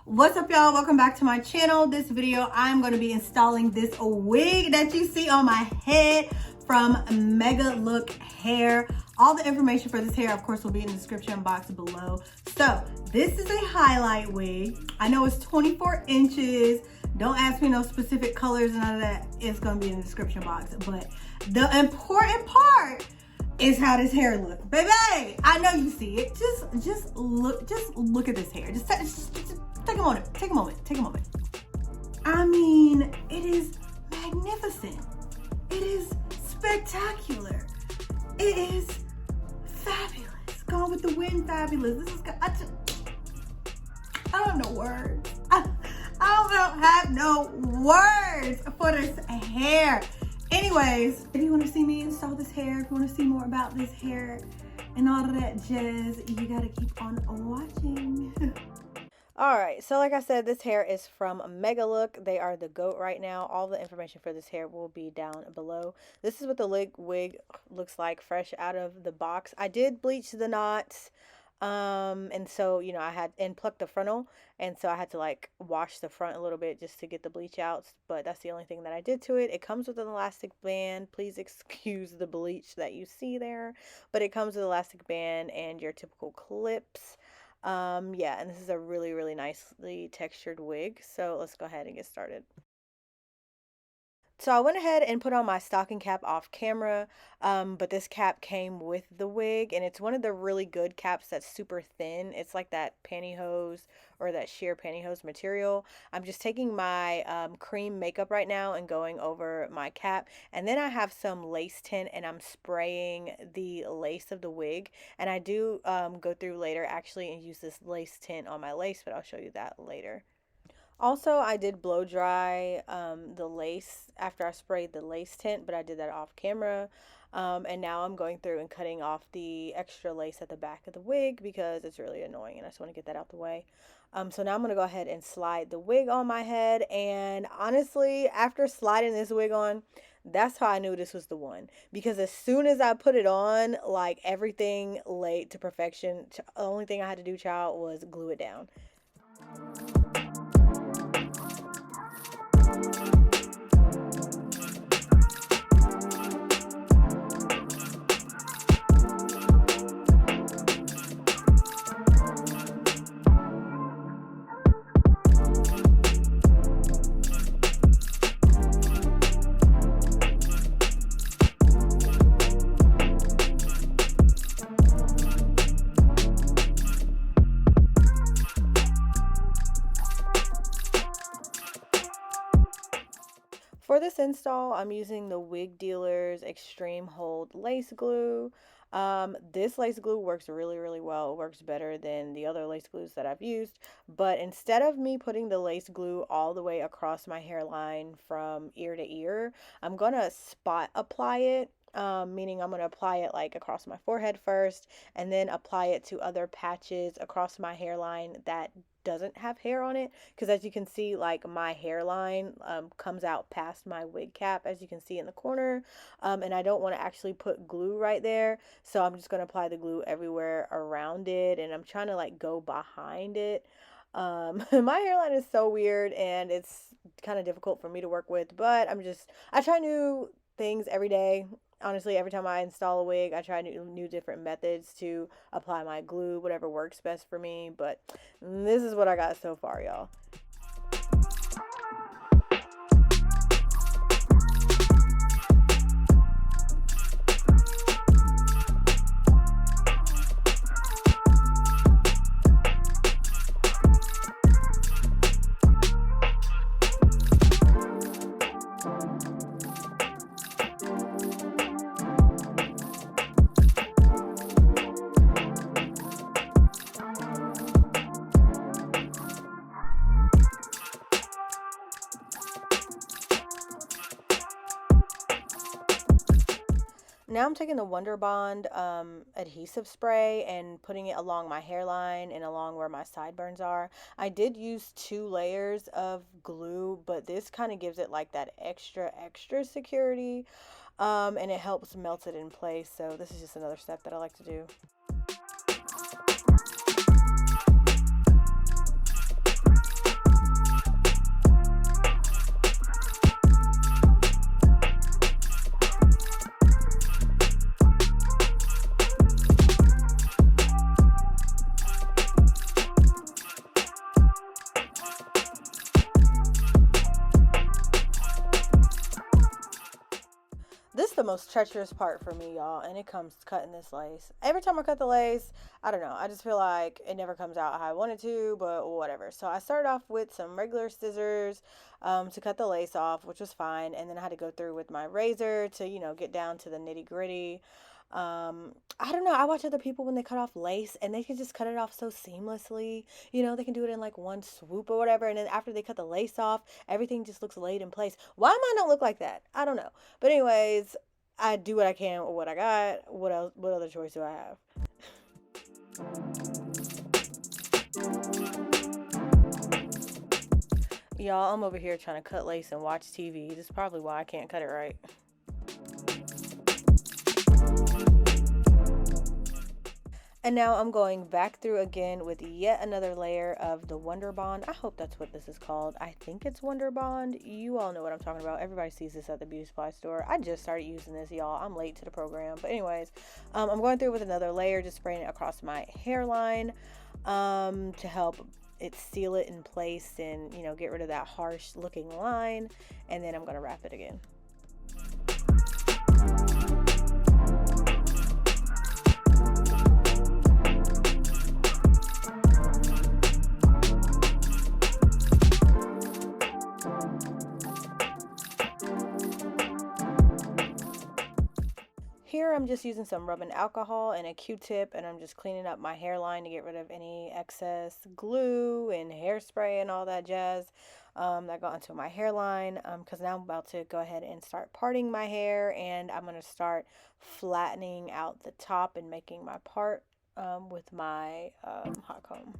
What's up, y'all? Welcome back to my channel. This video I'm going to be installing this wig that you see on my head from Megalook hair. All the information for this hair, of course, will be in the description box below. So this is a highlight wig. I know it's 24 inches. Don't ask me no specific colors and none of that. It's going to be in the description box. But the important part is how this hair looks. Baby, I know you see it. Just look at this hair. Just take a moment. I mean, it is magnificent. It is spectacular. It is fabulous. Gone with the wind fabulous. This is, I don't know words. I don't have no words for this hair. Anyways, if you want to see me install this hair, if you want to see more about this hair and all of that jazz, you gotta keep on watching. Alright, so like I said, this hair is from Megalook. They are the GOAT right now. All the information for this hair will be down below. This is what the wig looks like fresh out of the box. I did bleach the knots. And so, you know, I had plucked the frontal, and so I had to like wash the front a little bit just to get the bleach out, but that's the only thing that I did to it. It comes with an elastic band. Please excuse the bleach that you see there, but it comes with an elastic band and your typical clips. Yeah, and this is a really nicely textured wig, so let's go ahead and get started. So I went ahead and put on my stocking cap off camera, but this cap came with the wig, and it's one of the really good caps that's super thin. It's like that pantyhose or that sheer pantyhose material. I'm just taking my cream makeup right now and going over my cap, and then I have some lace tint, and I'm spraying the lace of the wig, and I do go through later actually and use this lace tint on my lace, but I'll show you that later. Also, I did blow dry the lace after I sprayed the lace tint, but I did that off camera. And now I'm going through and cutting off the extra lace at the back of the wig because it's really annoying and I just want to get that out the way. So now I'm going to go ahead and slide the wig on my head. And honestly, after sliding this wig on, that's how I knew this was the one. Because as soon as I put it on, like everything laid to perfection. The only thing I had to do, child, was glue it down. For this install, I'm using the Wig Dealer's Extreme Hold Lace Glue. This lace glue works really well. It works better than the other lace glues that I've used. But instead of me putting the lace glue all the way across my hairline from ear to ear, I'm going to spot apply it. Meaning I'm going to apply it like across my forehead first and then apply it to other patches across my hairline that doesn't have hair on it, because as you can see, like my hairline comes out past my wig cap, as you can see in the corner, and I don't want to actually put glue right there, so I'm just going to apply the glue everywhere around it, and I'm trying to like go behind it. My hairline is so weird and it's kind of difficult for me to work with, but I try new things every day. Honestly, every time I install a wig, I try new different methods to apply my glue, whatever works best for me. But this is what I got so far, y'all. Now I'm taking the Wonder Bond adhesive spray and putting it along my hairline and along where my sideburns are. I did use 2 layers of glue, but this kind of gives it like that extra security, and it helps melt it in place. So this is just another step that I like to do. the most treacherous part for me, y'all, and it comes to cutting this lace. Every time I cut the lace, I don't know, I just feel like it never comes out how I want it to, but whatever. So I started off with some regular scissors to cut the lace off, which was fine, and then I had to go through with my razor to, get down to the nitty gritty. I don't know, I watch other people when they cut off lace and they can just cut it off so seamlessly. They can do it in like one swoop or whatever, and then after they cut the lace off, everything just looks laid in place. Why am I not look like that? I don't know. But anyways, I do what I can with what I got. What else? What other choice do I have? Y'all, I'm over here trying to cut lace and watch TV. This is probably why I can't cut it right. And now I'm going back through again with yet another layer of the Wonder Bond. I hope that's what this is called. I think it's Wonder Bond. You all know what I'm talking about. Everybody sees this at the beauty supply store. I just started using this, y'all. I'm late to the program. But anyways, I'm going through with another layer, just spraying it across my hairline to help it seal it in place and, get rid of that harsh looking line. And then I'm going to wrap it again. Here I'm just using some rubbing alcohol and a Q-tip, and I'm just cleaning up my hairline to get rid of any excess glue and hairspray and all that jazz that got into my hairline, because now I'm about to go ahead and start parting my hair, and I'm going to start flattening out the top and making my part with my hot comb.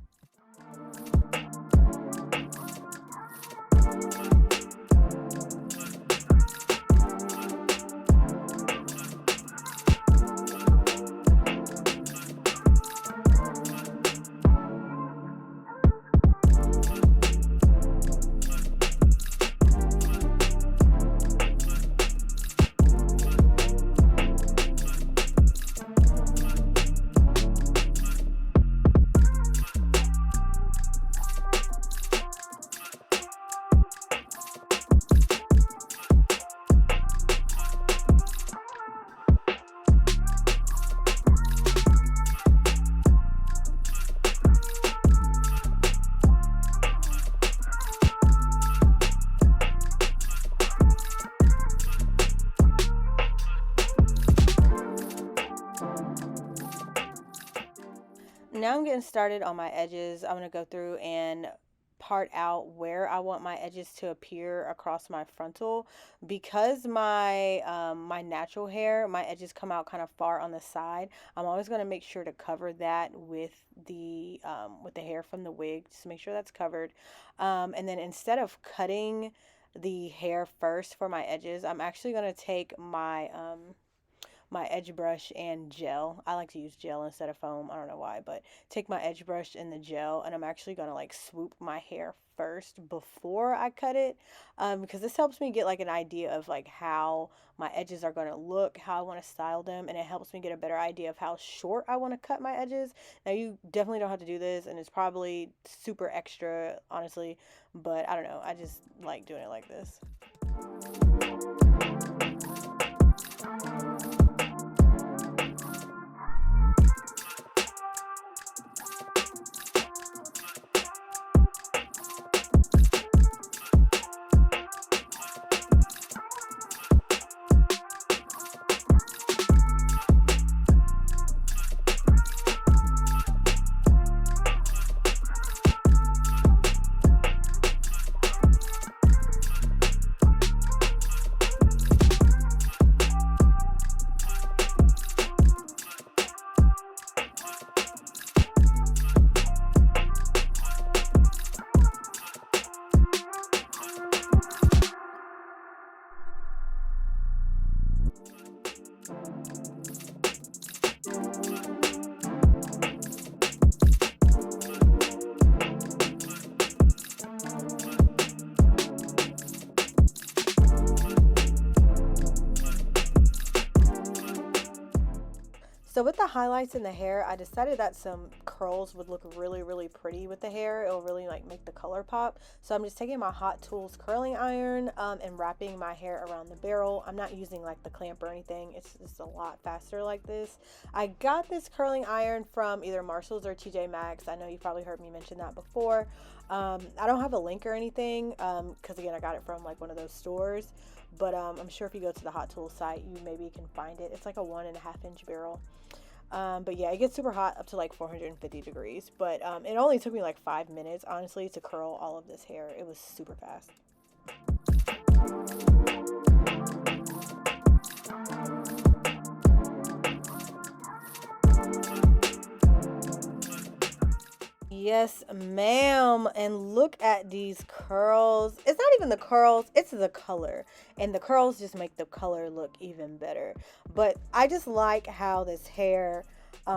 Now I'm getting started on my edges. I'm going to go through and part out where I want my edges to appear across my frontal, because my my natural hair, my edges come out kind of far on the side. I'm always going to make sure to cover that with the hair from the wig, just to make sure that's covered. And then instead of cutting the hair first for my edges, I'm actually going to take my my edge brush and gel. I like to use gel instead of foam. I don't know why, but take my edge brush and the gel, and I'm actually going to like swoop my hair first before I cut it, because this helps me get like an idea of like how my edges are going to look, how I want to style them, and it helps me get a better idea of how short I want to cut my edges. Now you definitely don't have to do this, and it's probably super extra, honestly, but I don't know, I just like doing it like this. So with the highlights in the hair, I decided that some curls would look really, really pretty with the hair. It'll really like make the color pop. So I'm just taking my Hot Tools curling iron and wrapping my hair around the barrel. I'm not using like the clamp or anything. It's just a lot faster like this. I got this curling iron from either Marshall's or TJ Maxx. I know you probably heard me mention that before. I don't have a link or anything because again, I got it from like one of those stores. But I'm sure if you go to the Hot Tools site, you maybe can find it. It's like a 1.5-inch barrel. But yeah, it gets super hot up to like 450 degrees. But it only took me like 5 minutes, honestly, to curl all of this hair. It was super fast. Yes, ma'am. And look at these curls. It's not even the curls, it's the color. And the curls just make the color look even better. But I just like how this hair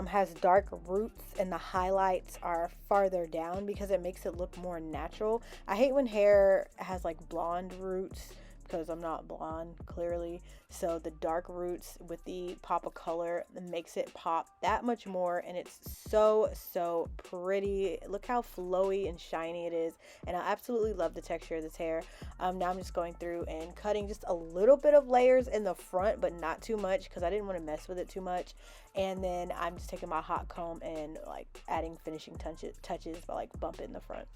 has dark roots and the highlights are farther down because it makes it look more natural. I hate when hair has like blonde roots because I'm not blonde, clearly. So the dark roots with the pop of color makes it pop that much more, and it's so pretty. Look how flowy and shiny it is, and I absolutely love the texture of this hair. Now I'm just going through and cutting just a little bit of layers in the front, but not too much because I didn't want to mess with it too much. And then I'm just taking my hot comb and like adding finishing touches by like bumping the front.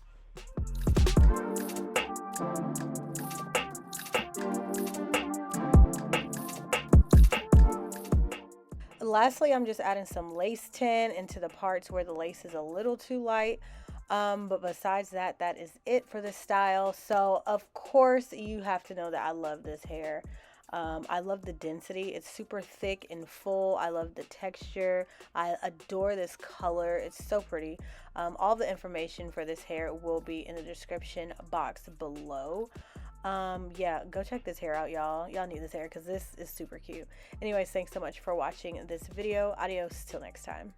Lastly, I'm just adding some lace tint into the parts where the lace is a little too light. But besides that, that is it for this style. So of course you have to know that I love this hair. I love the density. It's super thick and full. I love the texture. I adore this color. It's so pretty. All the information for this hair will be in the description box below. Yeah, go check this hair out, y'all need this hair because this is super cute. Anyways, thanks so much for watching this video. Adios till next time.